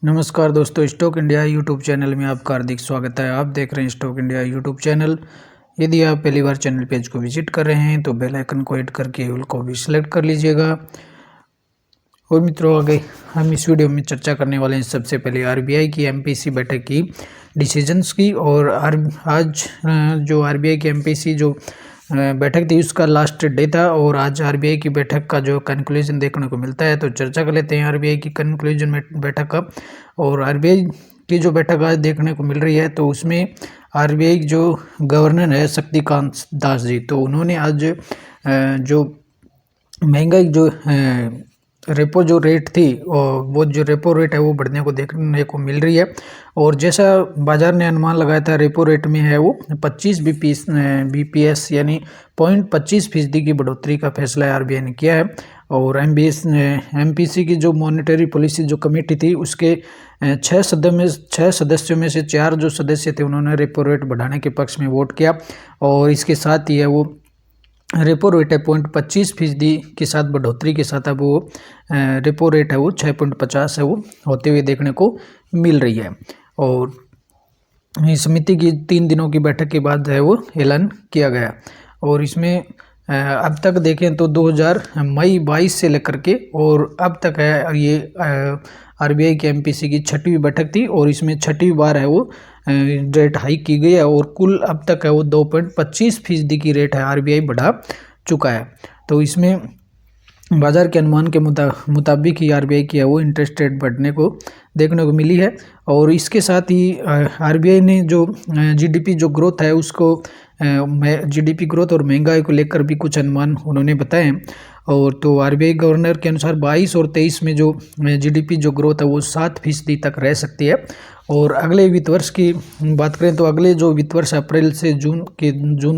नमस्कार दोस्तों, stock India YouTube channel में आपका हार्दिक स्वागत है। आप देख रहे हैं स्टॉक इंडिया यूट्यूब चैनल। यदि आप पहली बार चैनल पेज को विजिट कर रहे हैं तो बेल आइकन को हिट करके ऑल को भी सिलेक्ट कर लीजिएगा। और मित्रों, आगे हम इस वीडियो में चर्चा करने वाले हैं सबसे पहले आरबीआई की एमपीसी बैठक की डिसीजंस की। और आज जो आरबीआई की एमपीसी जो बैठक थी उसका लास्ट डे था और आज आरबीआई की बैठक का जो कंक्लूजन देखने को मिलता है, तो चर्चा कर लेते हैं आरबीआई की कंक्लूजन में बैठक का। और आरबीआई की जो बैठक आज देखने को मिल रही है तो उसमें आरबीआई जो गवर्नर है शक्तिकांत दास जी, तो उन्होंने आज जो महंगाई जो रेपो जो रेट थी और वो जो रेपो रेट है वो बढ़ने को देखने को मिल रही है। और जैसा बाजार ने अनुमान लगाया था, रेपो रेट में है वो 25 बीपीएस यानी 0.25% की बढ़ोतरी का फैसला आरबीआई ने किया है। और एमपीसी की जो मॉनेटरी पॉलिसी जो कमेटी थी उसके 6 सदस्यों में से 4 जो सदस्य थे उन्होंने रेपो रेट बढ़ाने के पक्ष में वोट किया। और इसके साथ ही है वो रेपो रेट है 0.25% के साथ बढ़ोतरी के साथ अब वो रेपो रेट है वो 6.50 है वो होते हुए देखने को मिल रही है। और समिति की 3 दिनों की बैठक के बाद है वो ऐलान किया गया। और इसमें अब तक देखें तो मई 22 से लेकर के और अब तक है ये आरबीआई की एमपीसी की 6वीं बैठक थी और इसमें 6वीं बार है वो रेट हाइक की गई है। और कुल अब तक है वो 2.25% की रेट है आरबीआई बढ़ा चुका है। तो इसमें बाजार के अनुमान के मुताबिक ही आरबीआई की है वो इंटरेस्ट रेट बढ़ने को देखने को मिली है। और इसके साथ ही आरबीआई ने जो जीडीपी जो ग्रोथ है उसको जीडीपी ग्रोथ और महंगाई को लेकर भी कुछ अनुमान उन्होंने बताए। और तो आरबीआई गवर्नर के अनुसार 22 और 23 में जो जीडीपी जो ग्रोथ है वो 7% तक रह सकती है। और अगले वित्त वर्ष की बात करें तो अगले जो वित्त वर्ष अप्रैल से जून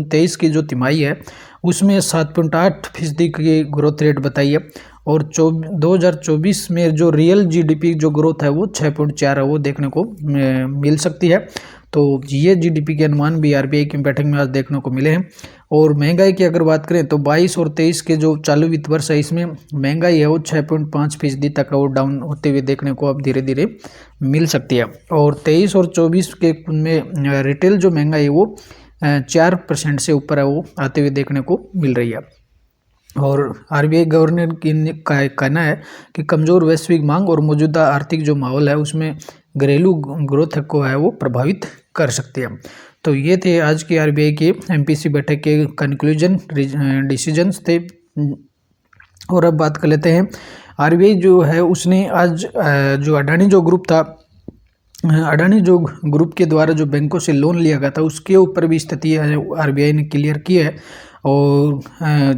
23 की जो तिमाही है उसमें 7.8% की ग्रोथ रेट बताई है। और 2024 में जो रियल जीडीपी जो ग्रोथ है वो 6.4 है वो देखने को मिल सकती है। तो ये जीडीपी के अनुमान भी आरबीआई की बैठक में आज देखने को मिले हैं। और महंगाई की अगर बात करें तो 22 और 23 के जो चालू वित्त वर्ष है इसमें महंगाई है वो 6.5% तक वो डाउन होते हुए देखने को अब धीरे धीरे मिल सकती है। और 23 और 24 के में रिटेल जो महंगाई है वो 4% से ऊपर है वो आते हुए देखने को मिल रही है। और आरबीआई गवर्नर का कहना है कि कमज़ोर वैश्विक मांग और मौजूदा आर्थिक जो माहौल है उसमें घरेलू ग्रोथ को है वो प्रभावित कर सकती है। तो ये थे आज की आरबीआई की एमपीसी बैठक के कंक्लूजन डिसीजंस थे। और अब बात कर लेते हैं आरबीआई जो है उसने आज जो अडानी जो ग्रुप था, अडानी जो ग्रुप के द्वारा जो बैंकों से लोन लिया गया था उसके ऊपर भी स्थिति आरबीआई ने क्लियर की है। और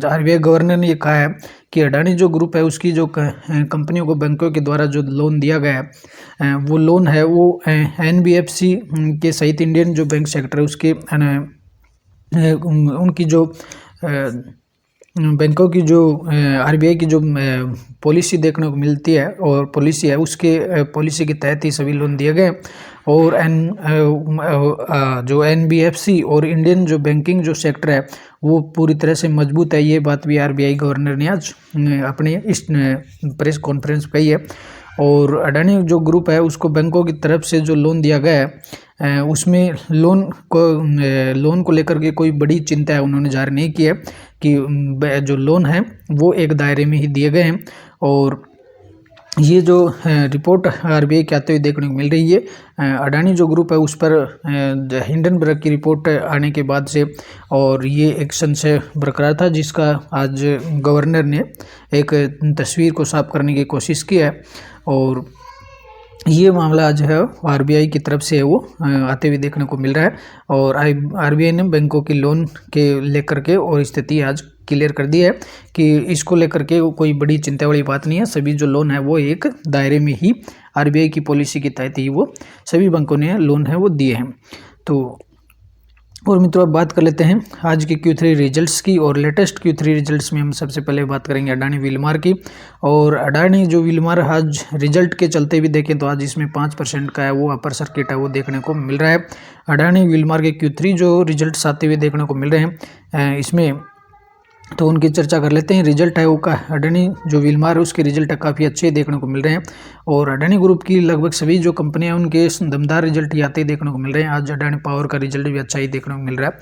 आरबीआई गवर्नर ने ये कहा है कि अडानी जो ग्रुप है उसकी जो कंपनियों को बैंकों के द्वारा जो लोन दिया गया है वो लोन है वो एनबीएफसी के सहित इंडियन जो बैंक सेक्टर है उसके उनकी जो बैंकों की जो आरबीआई की जो पॉलिसी देखने को मिलती है और पॉलिसी है उसके पॉलिसी के तहत ही सभी लोन दिए गए। और जो एनबीएफसी और इंडियन जो बैंकिंग जो सेक्टर है वो पूरी तरह से मजबूत है। ये बात भी आरबीआई गवर्नर ने आज अपने इस प्रेस कॉन्फ्रेंस कही है। और अडानी जो ग्रुप है उसको बैंकों की तरफ से जो लोन दिया गया है उसमें लोन को लेकर के कोई बड़ी चिंता है उन्होंने जाहिर नहीं की है कि जो लोन है वो एक दायरे में ही दिए गए हैं। और ये जो रिपोर्ट आरबीआई के आते हुए देखने को मिल रही है अडानी जो ग्रुप है उस पर हिंडनबर्ग की रिपोर्ट आने के बाद से और ये एक संशय बरकरार था जिसका आज गवर्नर ने एक तस्वीर को साफ करने की कोशिश की है। और ये मामला आज है आरबीआई की तरफ से वो आते हुए देखने को मिल रहा है। और आरबीआई ने बैंकों की लोन के लेकर के और स्थिति आज क्लियर कर दी है कि इसको लेकर के कोई बड़ी चिंता वाली बात नहीं है। सभी जो लोन है वो एक दायरे में ही आरबीआई की पॉलिसी के तहत ही वो सभी बैंकों ने लोन है वो दिए हैं। तो और मित्रों अब बात कर लेते हैं आज की Q3 रिजल्ट्स की। और लेटेस्ट Q3 रिजल्ट्स में हम सबसे पहले बात करेंगे अडानी विलमार की। और अडानी जो विलमार आज रिजल्ट के चलते भी देखें तो आज इसमें 5% का है वो अपर सर्किट है वो देखने को मिल रहा है। अडानी विलमार के Q3 जो रिजल्ट्स आते हुए देखने को मिल रहे हैं इसमें तो उनकी चर्चा कर लेते हैं। रिजल्ट है वो का अडानी जो विलमार है उसके रिजल्ट काफ़ी अच्छे देखने को मिल रहे हैं और अडानी ग्रुप की लगभग सभी जो कंपनियां उनके दमदार रिजल्ट ही आते ही देखने को मिल रहे हैं। आज अडानी पावर का रिजल्ट भी अच्छा ही देखने को मिल रहा है।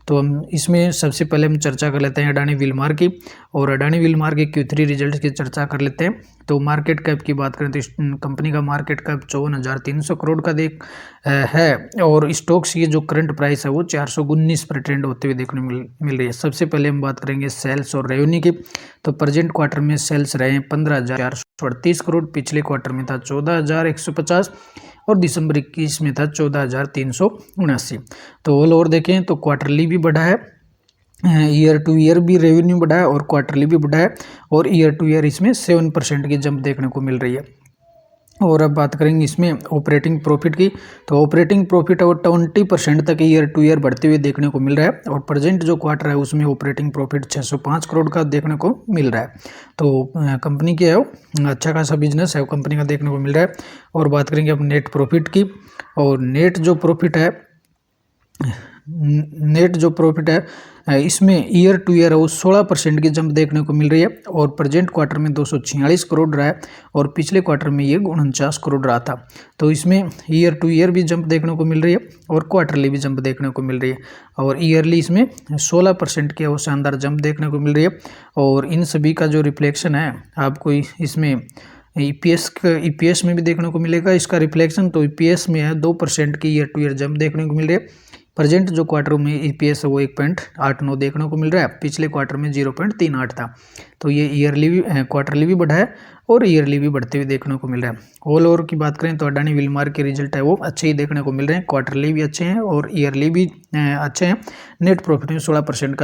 तो हम इसमें सबसे पहले हम चर्चा कर लेते हैं अडानी विलमार की, और अडानी विलमार के Q3 रिजल्ट की चर्चा कर लेते हैं। तो मार्केट कैप की बात करें तो इस कंपनी का मार्केट कैप 54,300 करोड़ का है और स्टॉक्स की जो करंट प्राइस है वो 419 पर ट्रेंड होते हुए देखने मिल रही है। सबसे पहले हम बात करेंगे सेल्स और रेवेन्यू की। तो प्रेजेंट क्वार्टर में सेल्स रहे 15,438 करोड़, पिछले क्वार्टर में था 14,150 और दिसंबर 21 में था 14,379। तो ऑल ओवर देखें तो क्वार्टरली भी बढ़ा है, ईयर टू ईयर भी रेवेन्यू बढ़ा है और क्वार्टरली भी बढ़ा है और ईयर टू ईयर इसमें 7% की जंप देखने को मिल रही है। और अब बात करेंगे इसमें ऑपरेटिंग प्रॉफिट की। तो ऑपरेटिंग प्रॉफिट और 20% तक ईयर टू ईयर बढ़ते हुए देखने को मिल रहा है और प्रेजेंट जो क्वार्टर है उसमें ऑपरेटिंग प्रॉफिट 605 करोड़ का देखने को मिल रहा है। तो कंपनी की है वो अच्छा खासा बिजनेस है वो कंपनी का देखने को मिल रहा है। और बात करेंगे अब नेट प्रॉफिट की, और नेट जो प्रॉफिट है इसमें ईयर टू ईयर वो 16% की जंप देखने को मिल रही है और प्रेजेंट क्वार्टर में 246 करोड़ रहा है और पिछले क्वार्टर में ये 49 करोड़ रहा था। तो इसमें ईयर टू ईयर भी जंप देखने को मिल रही है और क्वार्टरली भी जंप देखने को मिल रही है और ईयरली इसमें 16% की वो शानदार जंप देखने को मिल रही है। और इन सभी का जो रिफ्लेक्शन है आपको इसमें ईपीएस में भी देखने को मिलेगा इसका रिफ्लेक्शन। तो ईपीएस में है 2% की ईयर टू ईयर जंप देखने को मिल रही है। प्रेजेंट जो क्वार्टर में ईपीएस है वो 1.89 देखने को मिल रहा है, पिछले क्वार्टर में 0.38 था। तो ये ईयरली भी क्वार्टरली भी बढ़ा है और ईयरली भी बढ़ते हुए देखने को मिल रहा है। ऑल ओवर की बात करें तो अडानी विलमार के रिजल्ट है वो अच्छे ही देखने को मिल रहे हैं, क्वार्टरली भी अच्छे हैं और ईयरली भी अच्छे हैं। नेट प्रॉफिट में 16%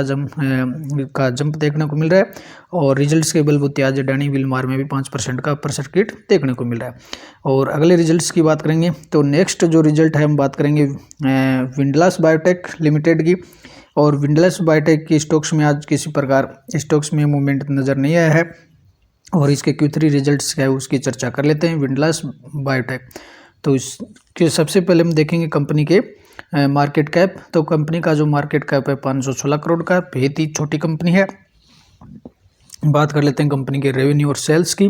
का जंप देखने को मिल रहा है और रिजल्ट्स के बलबूते आज अडानी विलमार में भी 5% का अपर सर्किट देखने को मिल रहा है। और अगले रिजल्ट्स की बात करेंगे तो नेक्स्ट जो रिजल्ट है हम बात करेंगे विंडलास बायोटेक लिमिटेड की। और विंडलास बायोटेक की स्टॉक्स में आज किसी प्रकार स्टॉक्स में मूवमेंट नज़र नहीं आया है और इसके Q3 रिजल्ट्स क्या है उसकी चर्चा कर लेते हैं। विंडलास बायोटेक, तो इसके सबसे पहले हम देखेंगे कंपनी के मार्केट कैप। तो कंपनी का जो मार्केट कैप है 516 करोड़ का, बेहद ही छोटी कंपनी है। बात कर लेते हैं कंपनी के रेवेन्यू और सेल्स की।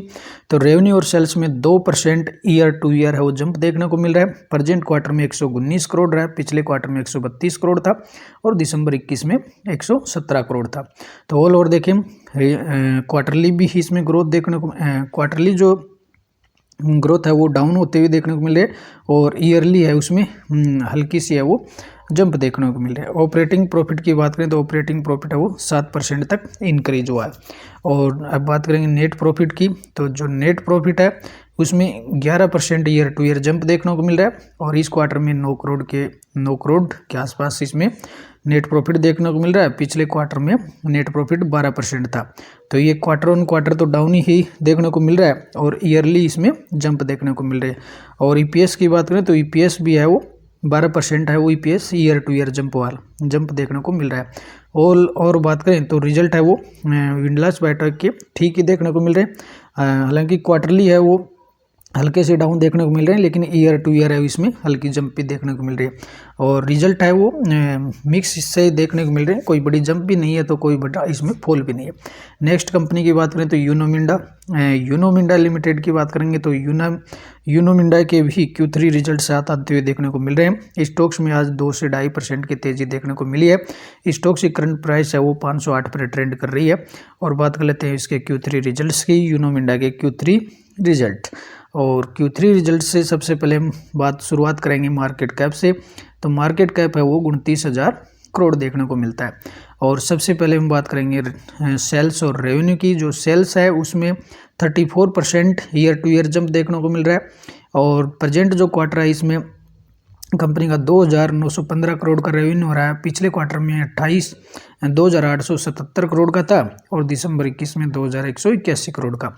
तो रेवेन्यू और सेल्स में 2% ईयर टू ईयर है वो जंप देखने को मिल रहा है। प्रेजेंट क्वार्टर में 119 करोड़ रहा है, पिछले क्वार्टर में 132 करोड़ था और दिसंबर 21 में 117 करोड़ था। तो ऑल ओवर देखें क्वार्टरली भी इसमें ग्रोथ देखने को क्वार्टरली जो ग्रोथ है वो डाउन होते हुए देखने को मिल रही है और ईयरली है उसमें हल्की सी है वो जंप देखने को मिल रहा है। ऑपरेटिंग प्रॉफिट की बात करें तो ऑपरेटिंग प्रॉफिट है वो 7% तक इंक्रीज हुआ है। और अब बात करेंगे नेट प्रॉफिट की। तो जो नेट प्रॉफिट है उसमें 11% ईयर टू ईयर जंप देखने को मिल रहा है और इस क्वार्टर में 9 करोड़ के आसपास इसमें नेट प्रॉफिट देखने को मिल रहा है। पिछले क्वार्टर में नेट प्रॉफिट 12% था। तो ये क्वार्टर ऑन क्वार्टर तो डाउन ही देखने को मिल रहा है और ईयरली इसमें जंप देखने को मिल रही है। और ईपीएस की बात करें तो ईपीएस भी है वो 12% है वो EPS year two year jump देखने को मिल रहा है। और बात करें तो रिजल्ट है वो विंडलास बायोटेक के ठीक ही देखने को मिल रहे हैं। हालांकि क्वार्टरली है वो हल्के से डाउन देखने को मिल रहे हैं लेकिन ईयर टू ईयर है इसमें हल्की जंप भी देखने को मिल रही है। और रिजल्ट है वो मिक्स से देखने को मिल रहे हैं, कोई बड़ी जंप भी नहीं है तो कोई बड़ा इसमें फॉल भी नहीं है। नेक्स्ट कंपनी की बात करें तो यूनोमिंडा लिमिटेड की बात करेंगे तो यूनोमिंडा के भी Q3 रिजल्ट साथ आते हुए देखने को मिल रहे हैं। स्टॉक्स में आज 2 से 2.5% की तेजी देखने को मिली है। स्टॉक्स की करंट प्राइस है वो 508 पर ट्रेंड कर रही है। और बात कर लेते हैं इसके Q3 रिजल्ट्स की, यूनोमिंडा के Q3 रिजल्ट। और Q3 रिजल्ट से सबसे पहले हम शुरुआत करेंगे मार्केट कैप से। तो मार्केट कैप है वो 29,000 करोड़ देखने को मिलता है। और सबसे पहले हम बात करेंगे सेल्स और रेवेन्यू की। जो सेल्स है उसमें 34% ईयर टू ईयर जंप देखने को मिल रहा है और प्रेजेंट जो क्वार्टर है इसमें कंपनी का 2,915 करोड़ का रेवेन्यू हो रहा है। पिछले क्वार्टर में 2,877 करोड़ का था और दिसंबर 21 में 2,181 करोड़ का।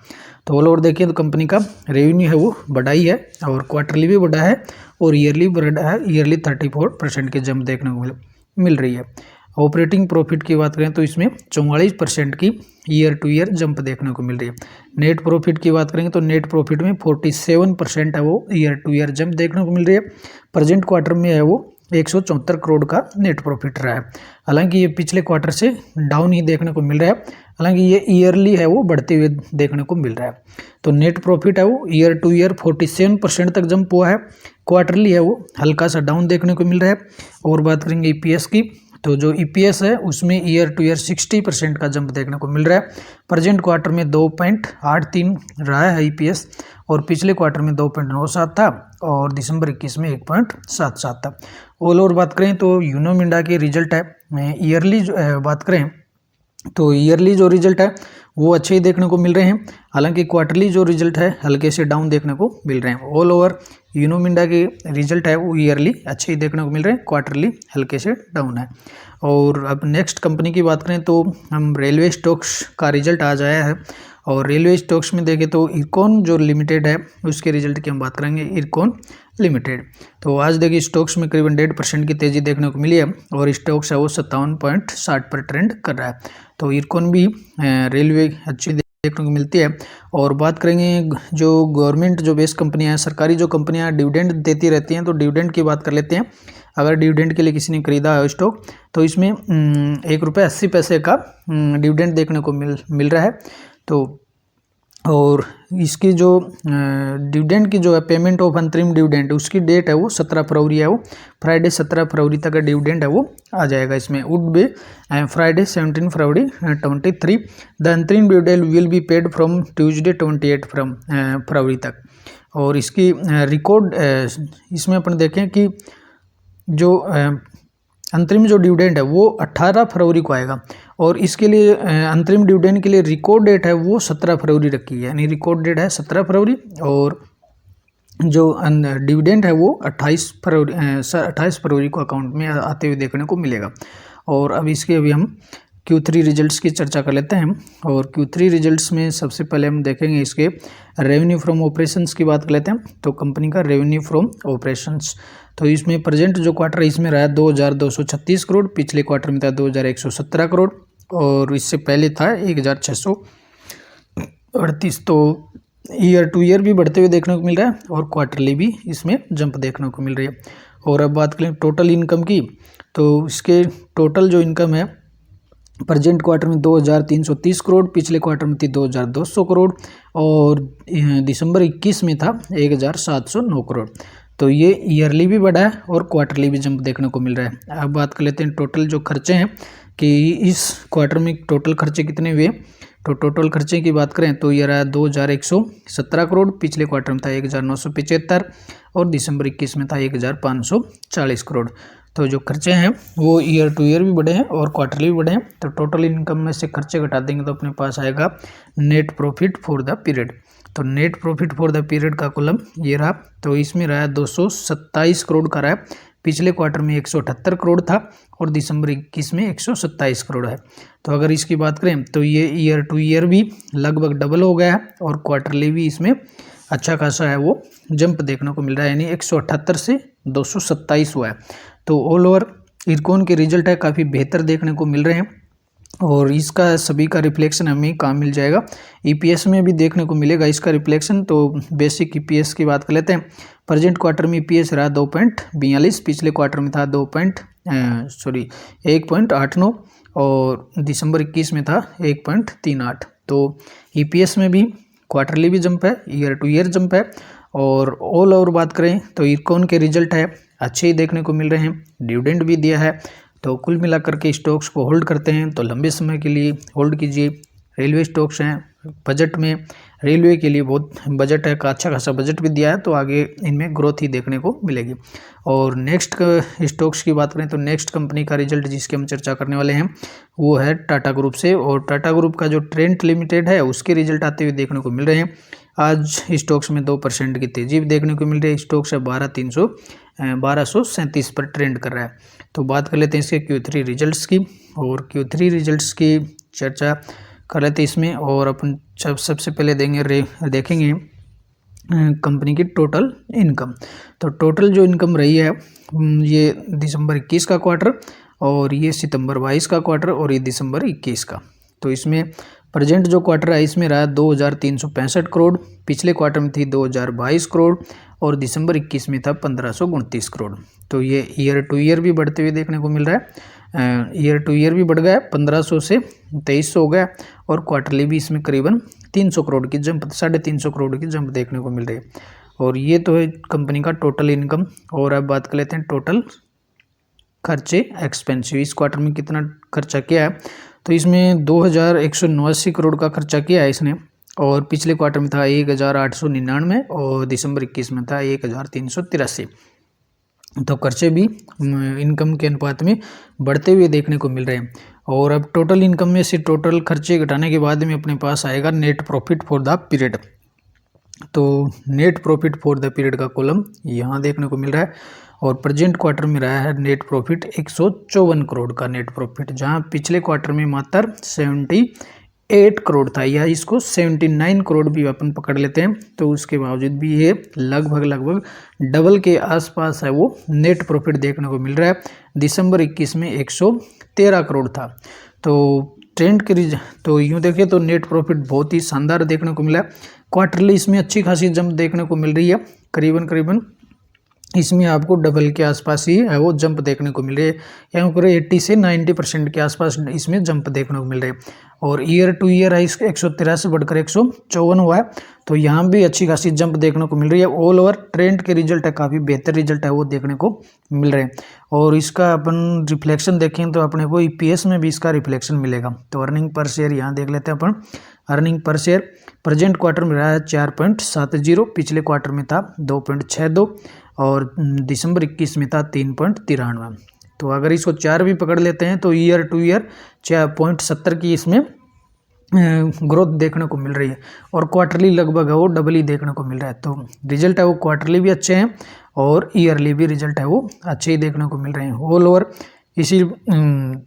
तो ऑल ओवर देखिए तो कंपनी का रेवेन्यू है वो बढ़ा ही है और क्वार्टरली भी बढ़ा है और ईयरली बढ़ा है। ईयरली 34% की जंप देखने को मिल रही है। ऑपरेटिंग प्रॉफिट की बात करें तो इसमें 44% की ईयर टू ईयर जंप देखने को मिल रही है। नेट प्रॉफिट की बात करेंगे तो नेट प्रॉफिट में 47% है वो ईयर टू ईयर जंप देखने को मिल रही है। प्रेजेंट क्वार्टर में है वो 174 करोड़ का नेट प्रॉफिट रहा है। हालांकि ये पिछले क्वार्टर से डाउन ही देखने को मिल रहा है, हालांकि ये ईयरली है वो बढ़ते हुए देखने को मिल रहा है। तो नेट प्रॉफिट है वो ईयर टू ईयर 47% तक जंप हुआ है। क्वार्टरली है वो हल्का सा डाउन देखने को मिल रहा है। और बात करेंगे ईपीएस की, तो जो ईपीएस है उसमें ईयर टू ईयर 60% का जंप देखने को मिल रहा है। प्रेजेंट क्वार्टर में 2.83 रहा है ईपीएस, और पिछले क्वार्टर में 2.97 था, और दिसंबर 21 में 1.77 था। ऑल ओवर बात करें तो यूनो मिंडा के रिजल्ट है, ईयरली बात करें तो ईयरली जो रिजल्ट है वो अच्छे ही देखने को मिल रहे हैं। हालांकि क्वार्टरली जो रिजल्ट है हल्के से डाउन देखने को मिल रहे हैं। ऑल ओवर यूनो मिंडा के रिजल्ट है वो ईयरली अच्छे ही देखने को मिल रहे हैं, क्वार्टरली हल्के से डाउन है। और अब नेक्स्ट कंपनी की बात करें तो हम रेलवे स्टॉक्स का रिजल्ट आज आया है, और रेलवे स्टॉक्स में देखें तो इरकॉन जो लिमिटेड है उसके रिजल्ट की हम बात करेंगे। इरकॉन लिमिटेड तो आज देखिए स्टॉक्स में करीबन 1.5% की तेजी देखने को मिली है, और स्टॉक्स है वो 57.60 पर ट्रेंड कर रहा है। तो इरकॉन भी रेलवे अच्छी देखने को मिलती है। और बात करेंगे जो गवर्नमेंट जो बेस्ड कंपनियां हैं, सरकारी जो कंपनियां डिविडेंड देती रहती हैं, तो डिविडेंड की बात कर लेते हैं। अगर डिविडेंड के लिए किसी ने खरीदा है स्टॉक तो इसमें 1 रुपये 80 पैसे का डिविडेंड देखने को मिल रहा है। तो और इसकी जो डिविडेंड की जो है पेमेंट ऑफ अंतरिम डिविडेंड उसकी डेट है वो 17 फरवरी है, वो फ्राइडे 17 फरवरी तक का डिविडेंड है वो आ जाएगा। इसमें would be Friday 17 February 23। The अंतरिम dividend will be paid from Tuesday 28 February तक। और इसकी रिकॉर्ड इसमें अपन देखें कि जो अंतरिम जो डिविडेंड है वो 18 फरवरी को आएगा, और इसके लिए अंतरिम डिविडेंड के लिए रिकॉर्ड डेट है वो 17 फरवरी रखी है, यानी रिकॉर्ड डेट है 17 फरवरी, और जो डिविडेंड है वो 28 फरवरी को अकाउंट में आते हुए देखने को मिलेगा। और अब इसके अभी हम Q3 रिजल्ट्स की चर्चा कर लेते हैं। और Q3 रिजल्ट्स में सबसे पहले हम देखेंगे इसके रेवेन्यू फ्रॉम ऑपरेशंस की बात कर लेते हैं। तो कंपनी का रेवेन्यू फ्रॉम ऑपरेशंस, तो इसमें प्रेजेंट जो क्वार्टर इसमें रहा 2236 करोड़, पिछले क्वार्टर में था 2117 करोड़, और इससे पहले था 1638। तो ईयर टू ईयर भी बढ़ते हुए देखने को मिल रहा है, और क्वार्टरली भी इसमें जंप देखने को मिल रही है। और अब बात करें टोटल इनकम की, तो इसके टोटल जो इनकम है प्रेजेंट क्वार्टर में 2330 करोड़, पिछले क्वार्टर में थी 2200 करोड़, और दिसंबर 21 में था 1709 करोड़। तो ये ईयरली भी बढ़ा है और क्वार्टरली भी जंप देखने को मिल रहा है। अब बात कर लेते हैं टोटल जो खर्चे हैं कि इस क्वार्टर में टोटल खर्चे कितने हुए। तो टोटल खर्चे की बात करें तो ये रहा 2117 करोड़, पिछले क्वार्टर में था 1975, और दिसंबर 21 में था 1540 करोड़। तो जो खर्चे हैं वो ईयर टू ईयर भी बढ़े हैं और क्वार्टरली भी बढ़े हैं। तो टोटल इनकम में से खर्चे घटा देंगे तो अपने पास आएगा net profit for the period. तो net profit for the period का कॉलम ये रहा, तो इसमें रहा 227 करोड़ का रहा है, पिछले क्वार्टर में 178 करोड़ था, और दिसंबर 21 में 127 करोड़ है। तो अगर इसकी बात करें तो ये ईयर टू ईयर भी लगभग डबल हो गया है, और क्वार्टरली भी इसमें अच्छा खासा है वो जंप देखने को मिल रहा है, यानी 178 से 227 हुआ है। तो ऑल ओवर इरकॉन के रिजल्ट है काफ़ी बेहतर देखने को मिल रहे हैं, और इसका सभी का रिफ्लेक्शन हमें कहाँ मिल जाएगा, ईपीएस में भी देखने को मिलेगा इसका रिफ्लेक्शन। तो बेसिक ईपीएस की बात कर लेते हैं। प्रेजेंट क्वार्टर में ईपीएस रहा 2.42, पिछले क्वार्टर में था 1.89, और दिसंबर 21 में था 1.38। तो ईपीएस में भी क्वार्टरली भी जंप है, ईयर टू ईयर जंप है। और ऑल ओवर बात करें तो इरकॉन के रिजल्ट है अच्छे ही देखने को मिल रहे हैं, डिविडेंड भी दिया है। तो कुल मिलाकर के स्टॉक्स को होल्ड करते हैं तो लंबे समय के लिए होल्ड कीजिए। रेलवे स्टॉक्स हैं, बजट में रेलवे के लिए बहुत बजट है का अच्छा खासा बजट भी दिया है, तो आगे इनमें ग्रोथ ही देखने को मिलेगी। और नेक्स्ट स्टॉक्स की बात करें तो नेक्स्ट कंपनी का रिजल्ट जिसकी हम चर्चा करने वाले हैं वो है टाटा ग्रुप से, और टाटा ग्रुप का जो ट्रेंट लिमिटेड है उसके रिजल्ट आते हुए देखने को मिल रहे हैं। आज स्टॉक्स में 2% की तेजी भी देखने को मिल रही है, स्टॉक्स है 1237 पर ट्रेंड कर रहा है। तो बात कर लेते हैं इसके Q3 रिजल्ट्स की, और Q3 रिजल्ट्स की चर्चा कर लेते हैं इसमें। और अपन सबसे पहले देखेंगे कंपनी की टोटल इनकम। तो टोटल जो इनकम रही है ये दिसंबर 21 का क्वार्टर, और ये सितंबर 22 का क्वार्टर, और ये दिसंबर 21 का। तो इसमें प्रेजेंट जो क्वार्टर है इसमें रहा 2365 करोड़, पिछले क्वार्टर में थी 2022 करोड़, और दिसंबर 21 में था 1529 करोड़। तो ये ईयर टू ईयर भी बढ़ते हुए देखने को मिल रहा है। ईयर टू ईयर भी बढ़ गया है, 1500 से 2300 हो गया, और क्वार्टरली भी इसमें करीबन 300 करोड़ की जंप, 350 करोड़ की जंप देखने को मिल रही है। और ये तो है कंपनी का टोटल इनकम। और अब बात कर लेते हैं टोटल खर्चे, एक्सपेंसिव। इस क्वार्टर में कितना खर्चा किया है, तो इसमें 2189 करोड़ का खर्चा किया है इसने, और पिछले क्वार्टर में था 1899 और दिसंबर 21 में था 1383। तो खर्चे भी इनकम के अनुपात में बढ़ते हुए देखने को मिल रहे हैं। और अब टोटल इनकम में से टोटल खर्चे घटाने के बाद में अपने पास आएगा net profit for the period. तो net profit for the period का कॉलम यहाँ देखने को मिल रहा है, और प्रेजेंट क्वार्टर में रहा है नेट प्रॉफिट 154 करोड़ का नेट प्रॉफिट, जहाँ पिछले क्वार्टर में मात्र 78 करोड़ था, या इसको 79 करोड़ भी अपन पकड़ लेते हैं। तो उसके बावजूद भी ये लगभग डबल के आसपास है वो नेट प्रॉफिट देखने को मिल रहा है। दिसंबर 21 में 113 करोड़ था। तो ट्रेंड के तो यूँ देखें तो नेट प्रॉफिट बहुत ही शानदार देखने को मिला है। क्वार्टरली इसमें अच्छी खासी जंप देखने को मिल रही है, करीबन इसमें आपको डबल के आसपास ही है वो जंप देखने को मिल रही है, यहाँ पर 80 से 90% के आसपास इसमें जंप देखने को मिल रही है। और ईयर टू ईयर है इसका 113 से बढ़कर 154 हुआ है, तो यहाँ भी अच्छी खासी जंप देखने को मिल रही है। ऑल ओवर ट्रेंड के रिजल्ट है, काफ़ी बेहतर रिजल्ट है वो देखने को मिल रहे हैं। और इसका अपन रिफ्लेक्शन देखें तो अपने को EPS में भी इसका रिफ्लेक्शन मिलेगा। तो अर्निंग पर शेयर यहाँ देख लेते हैं अपन। अर्निंग पर शेयर प्रेजेंट क्वार्टर में रहा है 4.70, पिछले क्वार्टर में था 2.62, और दिसंबर 21 में था 3.93। तो अगर इसको 4 भी पकड़ लेते हैं तो ईयर टू ईयर 4.70 की इसमें ग्रोथ देखने को मिल रही है, और क्वार्टरली लगभग है वो डबल ही देखने को मिल रहा है। तो रिजल्ट है वो क्वार्टरली भी अच्छे हैं, और ईयरली भी रिजल्ट है वो अच्छे ही देखने को मिल रहे हैं ऑल ओवर। इसी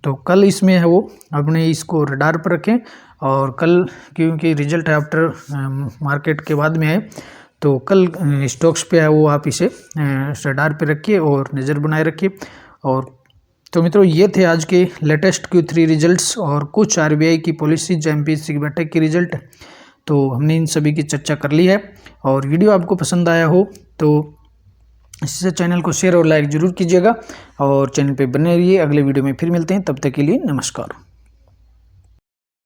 तो कल इसमें है वो अपने इसको रडार पर रखें, और कल क्योंकि रिजल्ट है आफ्टर मार्केट के बाद में है, तो कल स्टॉक्स पे है वो आप इसे रडार पे रखिए और नज़र बनाए रखिए। और तो मित्रों ये थे आज के लेटेस्ट Q3 रिजल्ट्स और कुछ RBI की पॉलिसीज, MPC की बैठक की रिजल्ट। तो हमने इन सभी की चर्चा कर ली है, और वीडियो आपको पसंद आया हो तो इससे चैनल को शेयर और लाइक ज़रूर कीजिएगा, और चैनल पे बने रहिए। अगले वीडियो में फिर मिलते हैं, तब तक के लिए नमस्कार।